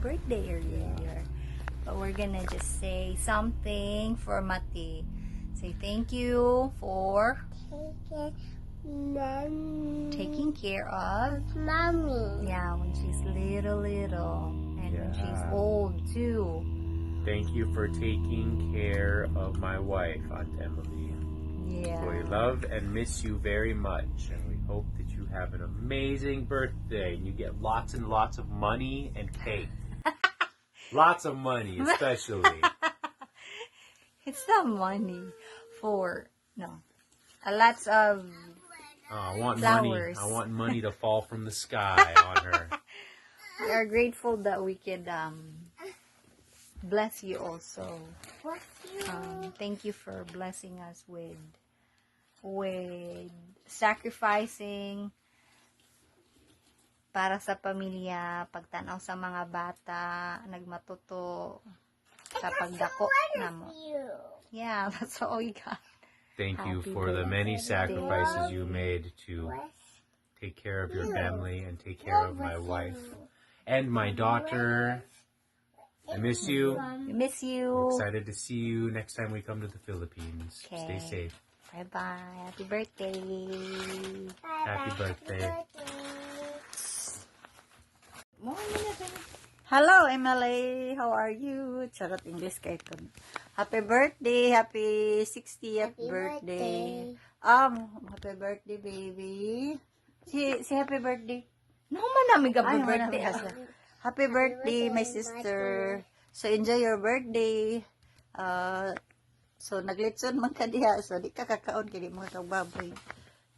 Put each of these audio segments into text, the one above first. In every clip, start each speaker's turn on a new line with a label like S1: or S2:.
S1: birthday earlier. But we're gonna just say something for Mati. Say thank you for taking care of
S2: Mommy.
S1: yeah, when she's little and when she's old too.
S3: Thank you for taking care of my wife, Aunt Emily.
S1: Yeah.
S3: We love and miss you very much, and we hope that you have an amazing birthday and you get lots and lots of money and cake. Lots of money, especially.
S1: It's not money for lots of
S3: I want
S1: flowers.
S3: money. I want money to fall from the sky on her.
S1: We are grateful that we could bless you also. Thank you for blessing us with sacrificing para sa pamilya, pagtanaw sa mga bata, nagmatuto sa pagdako namo. Yeah, that's all we got.
S3: Thank you
S1: Happy
S3: for the many
S1: birthday.
S3: sacrifices you made to take care of your family and take care of my wife and my daughter. I miss you.
S1: We miss
S3: I'm
S1: you.
S3: excited to see you next time we come to the Philippines.
S1: Okay.
S3: Stay safe.
S1: Bye-bye. Happy birthday.
S3: Happy birthday.
S1: Hello, Emily. How are you? Charot English kay ito. Happy birthday. Happy 60th birthday. Happy birthday, baby. Si happy birthday. No man namin happy birthday. Happy birthday, my sister. So, enjoy your birthday. So, naglitson man ka diha. So, di ka kakaon kaya di mo baboy.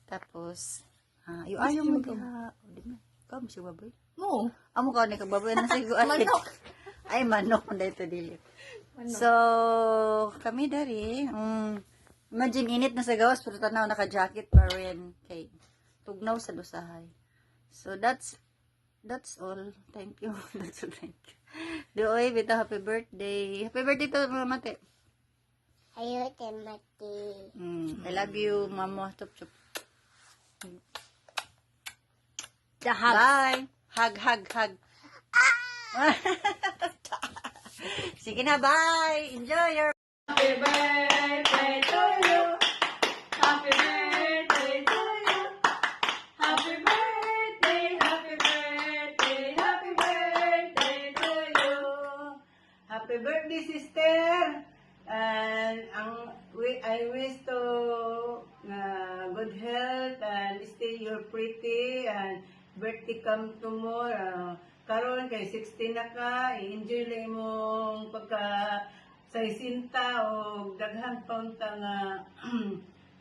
S1: Tapos, ayaw mo diha. Di mo. Ikaw mo siya baboy? No. Amo ka ni kababoy na sigo. Manok. Ay, manok. Manday ito dili. So, kami dari. Imagine, init na sa gawas. Pero tanaw, naka-jacket pa rin. Kay, tugnaw sa dusahay. So, that's all. Thank you. That's all. Thank you. Doy, bita, happy birthday. Happy birthday to mga mate.
S2: Ayun, Mati.
S1: I love you, mama. Chup, chup. Bye. Hug. Sige na, bye. Enjoy your...
S4: Happy birthday to you. Happy birthday to you. Happy birthday, happy birthday, happy birthday to you. Happy birthday, sister. And I wish to good health and stay you're pretty and birthday come tomorrow. Karon kay 16 na ka, i-enjoy lang imong pagka sa isinta o daghan paunta nga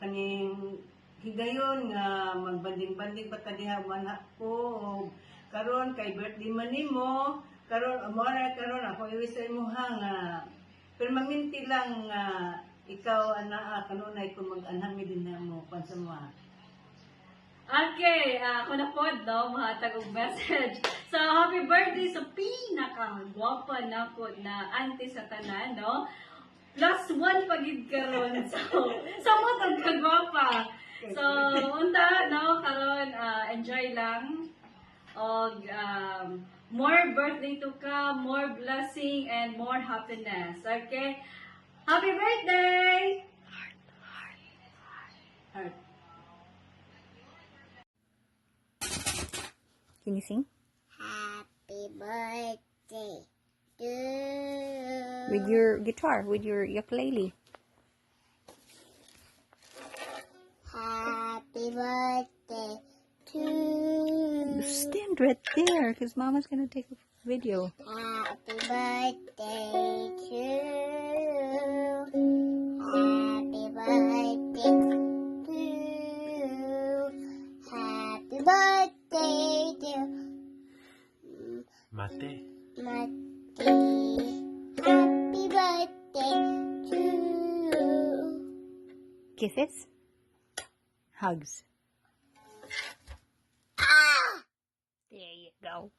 S4: kaning higayon nga magbanding-banding pa tadiha manak ko. Karon kay birthday man nimo, karon amora karon ako iwisay mo nga permanente lang nga ikaw ana kanunay kung mag-anhami din na mo pansa mo. Okay, ako na po, mahatag og message. So, happy birthday sa pinaka-gwapa na po na auntie sa tanan, no? Plus one pagid karon. So mo tag kagwapa. So, unta, no? Karon, enjoy lang. Og, more birthday to come, more blessing, and more happiness. Okay? Happy birthday! Heart.
S1: Can you sing?
S2: Happy birthday to
S1: With your guitar, with your ukulele.
S2: Happy birthday to
S1: Stand right there, because Mama's gonna take a video.
S2: Happy birthday to Happy birthday to Happy birthday to
S3: Mate.
S2: Mati. Happy birthday to
S1: Kisses? Hugs. There you go.